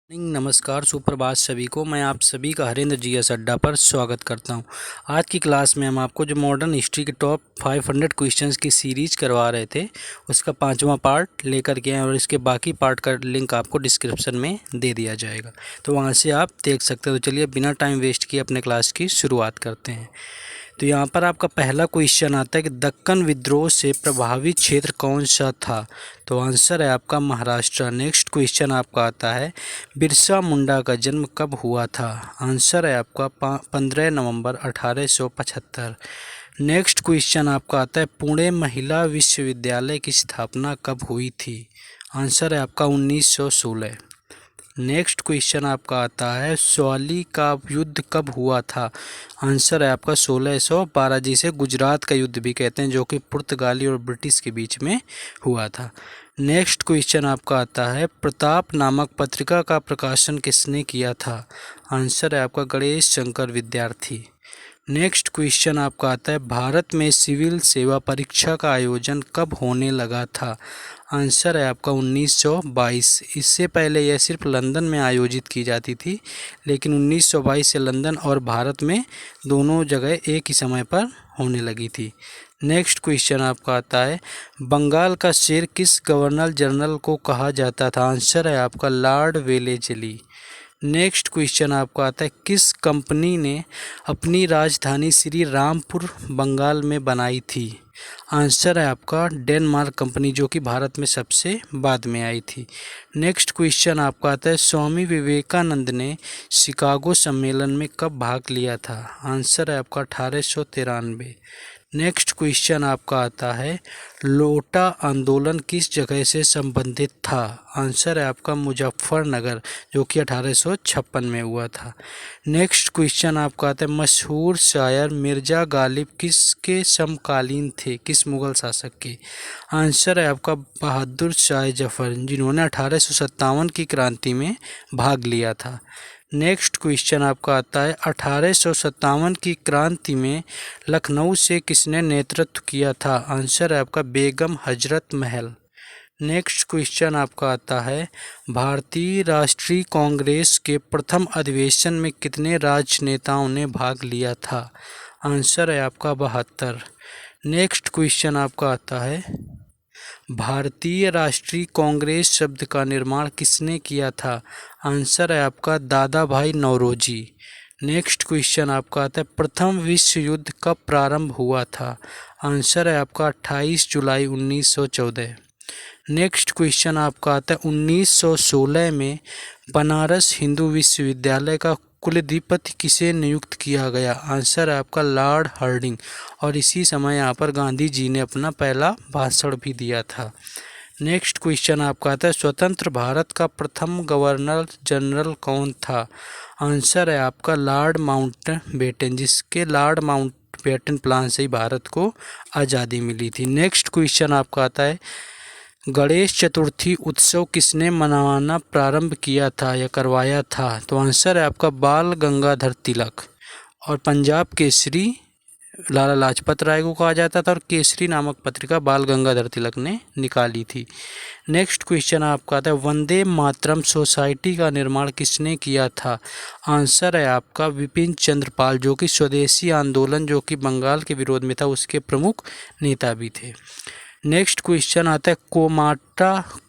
नमस्कार, सुप्रभात सभी को। मैं आप सभी का हरेंद्र जीएस अड्डा पर स्वागत करता हूं। आज की क्लास में हम आपको जो मॉडर्न हिस्ट्री के टॉप 500 क्वेश्चंस की सीरीज करवा रहे थे, उसका 5वां पार्ट लेकर के आए और इसके बाकी पार्ट का लिंक आपको डिस्क्रिप्शन में दे दिया जाएगा, तो वहां से आप देख सकते हो। तो चलिए बिना टाइम वेस्ट किए अपने क्लास की शुरुआत करते हैं। तो यहाँ पर आपका पहला क्वेश्चन आता है कि दक्कन विद्रोह से प्रभावित क्षेत्र कौन सा था। तो आंसर है आपका महाराष्ट्र। नेक्स्ट क्वेश्चन आपका आता है बिरसा मुंडा का जन्म कब हुआ था। आंसर है आपका 15 नवंबर 1875। नेक्स्ट क्वेश्चन आपका आता है पुणे महिला विश्वविद्यालय की स्थापना कब हुई थी। आंसर है आपका 1916। नेक्स्ट क्वेश्चन आपका आता है सौली का युद्ध कब हुआ था। आंसर है आपका 1612, जिसे गुजरात का युद्ध भी कहते हैं, जो कि पुर्तगाली और ब्रिटिश के बीच में हुआ था। नेक्स्ट क्वेश्चन आपका आता है प्रताप नामक पत्रिका का प्रकाशन किसने किया था। आंसर है आपका गणेश शंकर विद्यार्थी। नेक्स्ट क्वेश्चन आपका आता है भारत में सिविल सेवा परीक्षा का आयोजन कब होने लगा था। आंसर है आपका 1922। इससे पहले यह सिर्फ लंदन में आयोजित की जाती थी, लेकिन 1922 से लंदन और भारत में दोनों जगह एक ही समय पर होने लगी थी। नेक्स्ट क्वेश्चन आपका आता है बंगाल का शेर किस गवर्नर जनरल को कहा जाता था। आंसर है आपका लॉर्ड वेलेस्ली। नेक्स्ट क्वेश्चन आपका आता है किस कंपनी ने अपनी राजधानी श्री रामपुर बंगाल में बनाई थी। आंसर है आपका डेनमार्क कंपनी, जो कि भारत में सबसे बाद में आई थी। नेक्स्ट क्वेश्चन आपका आता है स्वामी विवेकानंद ने शिकागो सम्मेलन में कब भाग लिया था। आंसर है आपका 1893। नेक्स्ट क्वेश्चन आपका आता है लोटा आंदोलन किस जगह से संबंधित था। आंसर है आपका मुजफ्फरनगर, जो कि 1856 में हुआ था। नेक्स्ट क्वेश्चन आपका आता है मशहूर शायर मिर्ज़ा गालिब किसके समकालीन थे, किस मुगल शासक के। आंसर है आपका बहादुर शाह जफर, जिन्होंने 1857 की क्रांति में भाग लिया था। नेक्स्ट क्वेश्चन आपका आता है 1857 की क्रांति में लखनऊ से किसने नेतृत्व किया था। आंसर है आपका बेगम हजरत महल। नेक्स्ट क्वेश्चन आपका आता है भारतीय राष्ट्रीय कांग्रेस के प्रथम अधिवेशन में कितने राजनेताओं ने भाग लिया था। आंसर है आपका 72। नेक्स्ट क्वेश्चन आपका आता है भारतीय राष्ट्रीय कांग्रेस शब्द का निर्माण किसने किया था। आंसर है आपका दादा भाई नौरोजी। नेक्स्ट क्वेश्चन आपका आता है प्रथम विश्व युद्ध कब प्रारंभ हुआ था। आंसर है आपका 28 जुलाई 1914। नेक्स्ट क्वेश्चन आपका आता है 1916 में बनारस हिंदू विश्वविद्यालय का कुलधिपति किसे नियुक्त किया गया। आंसर है आपका लॉर्ड हार्डिंग, और इसी समय यहाँ पर गांधी जी ने अपना पहला भाषण भी दिया था। नेक्स्ट क्वेश्चन आपका आता है स्वतंत्र भारत का प्रथम गवर्नर जनरल कौन था। आंसर है आपका लॉर्ड माउंटबेटन, जिसके लॉर्ड माउंटबेटन प्लान से ही भारत को आज़ादी मिली थी। नेक्स्ट क्वेश्चन आपका आता है गणेश चतुर्थी उत्सव किसने मनाना प्रारंभ किया था या करवाया था। तो आंसर है आपका बाल गंगाधर तिलक, और पंजाब केसरी लाला लाजपत राय को कहा जाता था, और केसरी नामक पत्रिका बाल गंगाधर तिलक ने निकाली थी। नेक्स्ट क्वेश्चन आपका आता है वंदे मातरम सोसाइटी का निर्माण किसने किया था। आंसर है आपका विपिन चंद्र पाल, जो कि स्वदेशी आंदोलन जो कि बंगाल के विरोध में था उसके प्रमुख नेता भी थे। नेक्स्ट क्वेश्चन आता है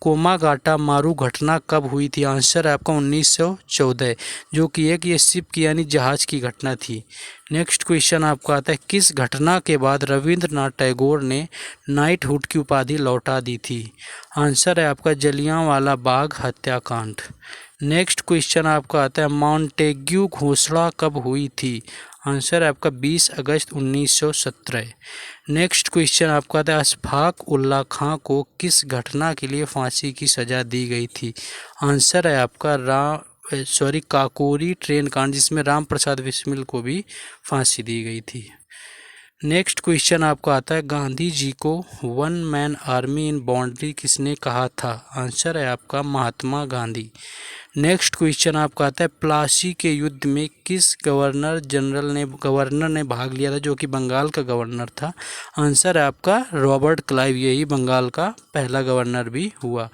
कोमागाटा मारू घटना कब हुई थी। आंसर है आपका 1914, जो कि एक ये शिप की यानी जहाज की घटना थी। नेक्स्ट क्वेश्चन आपका आता है किस घटना के बाद रविंद्रनाथ टैगोर ने नाइटहुड की उपाधि लौटा दी थी। आंसर है आपका जलियांवाला बाग हत्याकांड। नेक्स्ट क्वेश्चन आपका आता है मॉन्टेग्यू घोषणा कब हुई थी। आंसर है आपका 20 अगस्त 1917। नेक्स्ट क्वेश्चन आपका आता है अशफाक उल्ला खां को किस घटना के लिए फांसी की सज़ा दी गई थी। आंसर है आपका काकोरी ट्रेन कांड, जिसमें राम प्रसाद बिस्मिल को भी फांसी दी गई थी। नेक्स्ट क्वेश्चन आपका आता है गांधी जी को वन मैन आर्मी इन बाउंड्री किसने कहा था। आंसर है आपका महात्मा गांधी। नेक्स्ट क्वेश्चन आपका आता है प्लासी के युद्ध में किस गवर्नर ने भाग लिया था, जो कि बंगाल का गवर्नर था। आंसर है आपका रॉबर्ट क्लाइव, यही बंगाल का पहला गवर्नर भी हुआ।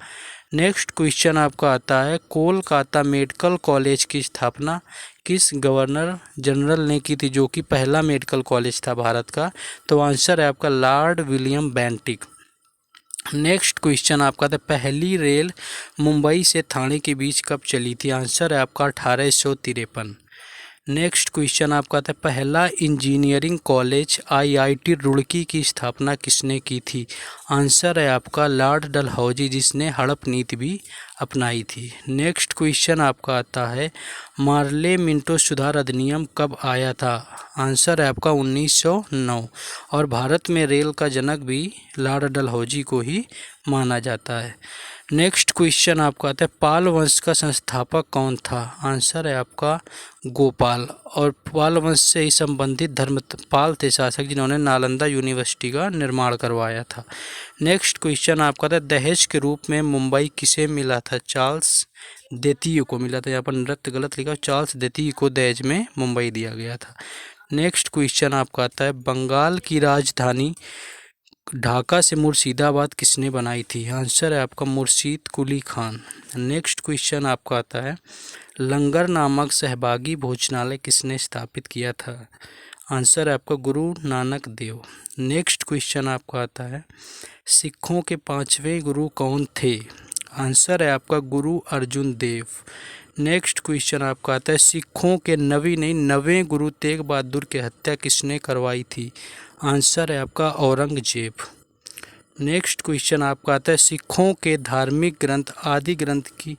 नेक्स्ट क्वेश्चन आपका आता है कोलकाता मेडिकल कॉलेज की स्थापना किस गवर्नर जनरल ने की थी, जो कि पहला मेडिकल कॉलेज था भारत का। तो आंसर है आपका Lord William Bentinck. Next question आपका था पहली रेल मुंबई से ठाणे के बीच कब चली थी। आंसर है आपका 1853। नेक्स्ट क्वेश्चन आपका था पहला इंजीनियरिंग कॉलेज आईआईटी रुड़की की स्थापना किसने की थी। आंसर है आपका लॉर्ड डलहौजी, जिसने हड़प नीति भी अपनाई थी। नेक्स्ट क्वेश्चन आपका आता है मार्ले मिंटो सुधार अधिनियम कब आया था। आंसर है आपका 1909 और भारत में रेल का जनक भी लॉर्ड डलहौजी को ही माना जाता है। नेक्स्ट क्वेश्चन आपका आता है पाल वंश का संस्थापक कौन था। आंसर है आपका गोपाल, और पाल वंश से ही संबंधित धर्मपाल थे शासक, जिन्होंने नालंदा यूनिवर्सिटी का निर्माण करवाया था। नेक्स्ट क्वेश्चन आपका था दहेज के रूप में मुंबई किसे मिला था। चार्ल्स द्वितीय को मिला था। यहाँ पर नृत्य गलत लिखा, चार्ल्स द्वितीय को दहेज में मुंबई दिया गया था। नेक्स्ट क्वेश्चन आपका आता है बंगाल की राजधानी ढाका से मुर्शिदाबाद किसने बनाई थी। आंसर है आपका मुर्शीद कुली खान। नेक्स्ट क्वेश्चन आपका आता है लंगर नामक सहभागी भोजनालय किसने स्थापित किया था। आंसर है आपका गुरु नानक देव। नेक्स्ट क्वेश्चन आपका आता है सिखों के 5वें गुरु कौन थे। आंसर है आपका गुरु अर्जुन देव। नेक्स्ट क्वेश्चन आपका आता है सिखों के नवें गुरु तेग बहादुर की हत्या किसने करवाई थी। आंसर है आपका औरंगजेब। नेक्स्ट क्वेश्चन आपका आता है सिखों के धार्मिक ग्रंथ आदि ग्रंथ की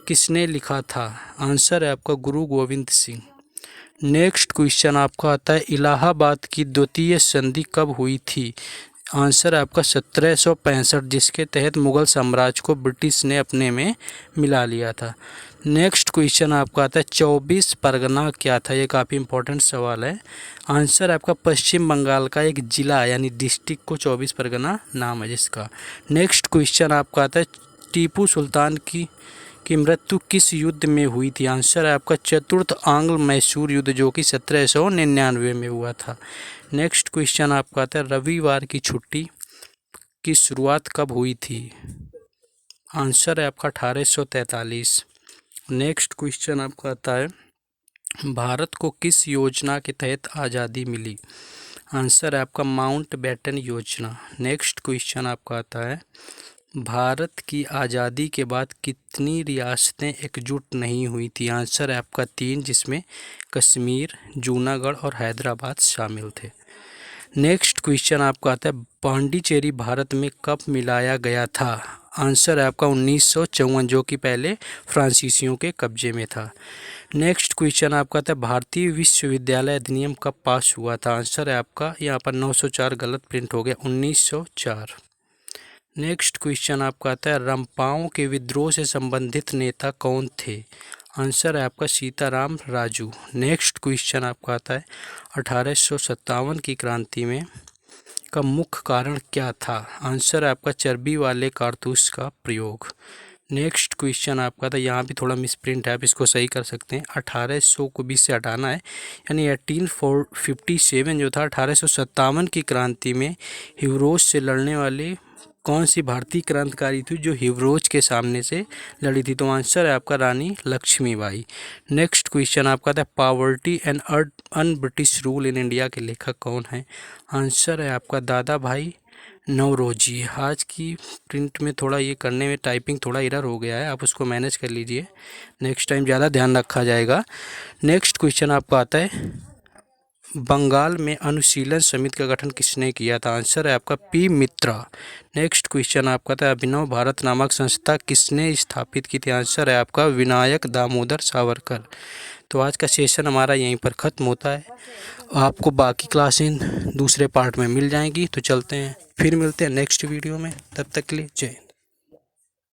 किसने लिखा था। आंसर है आपका गुरु गोविंद सिंह। नेक्स्ट क्वेश्चन आपका आता है इलाहाबाद की द्वितीय संधि कब हुई थी। आंसर है आपका 1765, जिसके तहत मुगल साम्राज्य को ब्रिटिश ने अपने में मिला लिया था। नेक्स्ट क्वेश्चन आपका आता है 24 परगना क्या था। ये काफ़ी इंपॉर्टेंट सवाल है। आंसर आपका पश्चिम बंगाल का एक जिला यानी डिस्ट्रिक्ट को 24 परगना नाम है जिसका। नेक्स्ट क्वेश्चन आपका आता है टीपू सुल्तान की मृत्यु किस युद्ध में हुई थी। आंसर है आपका चतुर्थ आंग्ल मैसूर युद्ध, जो कि 1799 में हुआ था। नेक्स्ट क्वेश्चन आपका आता है रविवार की छुट्टी की शुरुआत कब हुई थी। आंसर है आपका 1843। नेक्स्ट क्वेश्चन आपका आता है भारत को किस योजना के तहत आज़ादी मिली। आंसर है आपका माउंट बैटन योजना। नेक्स्ट क्वेश्चन आपका आता है भारत की आज़ादी के बाद कितनी रियासतें एकजुट नहीं हुई थी। आंसर है आपका 3, जिसमें कश्मीर, जूनागढ़ और हैदराबाद शामिल थे। नेक्स्ट क्वेश्चन आपका आता है पांडिचेरी भारत में कब मिलाया गया था। आंसर है आपका 1954, जो कि पहले फ्रांसीसियों के कब्जे में था। नेक्स्ट क्वेश्चन आपका आता है भारतीय विश्वविद्यालय अधिनियम कब पास हुआ था। आंसर है आपका यहाँ पर 904 गलत प्रिंट हो गया, 1904। नेक्स्ट क्वेश्चन आपका आता है रंपाओं के विद्रोह से संबंधित नेता कौन थे। आंसर है आपका सीताराम राजू। नेक्स्ट क्वेश्चन आपका आता है 1857 की क्रांति में का मुख्य कारण क्या था। आंसर है आपका चर्बी वाले कारतूस का प्रयोग। नेक्स्ट क्वेश्चन आपका था यहाँ भी थोड़ा मिसप्रिंट है, आप इसको सही कर सकते हैं। 1800 को 20 से हटाना है, यानी 1857 जो था 1857 की क्रांति में हिवरोज से लड़ने वाले कौन सी भारतीय क्रांतिकारी थी जो हिवरोज के सामने से लड़ी थी। तो आंसर है आपका रानी लक्ष्मीबाई। नेक्स्ट क्वेश्चन आपका था poverty and un British rule in India के लेखक कौन है। आंसर है आपका दादा भाई नौरोजी। आज की प्रिंट में थोड़ा ये करने में टाइपिंग थोड़ा एरर हो गया है, आप उसको मैनेज कर लीजिए, नेक्स्ट टाइम ज़्यादा ध्यान रखा जाएगा। नेक्स्ट क्वेश्चन आपका आता है बंगाल में अनुशीलन समिति का गठन किसने किया था। आंसर है आपका पी मित्रा। नेक्स्ट क्वेश्चन आपका था अभिनव भारत नामक संस्था किसने स्थापित की थी। आंसर है आपका विनायक दामोदर सावरकर। तो आज का सेशन हमारा यहीं पर ख़त्म होता है, आपको बाकी क्लासें दूसरे पार्ट में मिल जाएंगी। तो चलते हैं, फिर मिलते हैं नेक्स्ट वीडियो में, तब तक के लिए जय हिंद।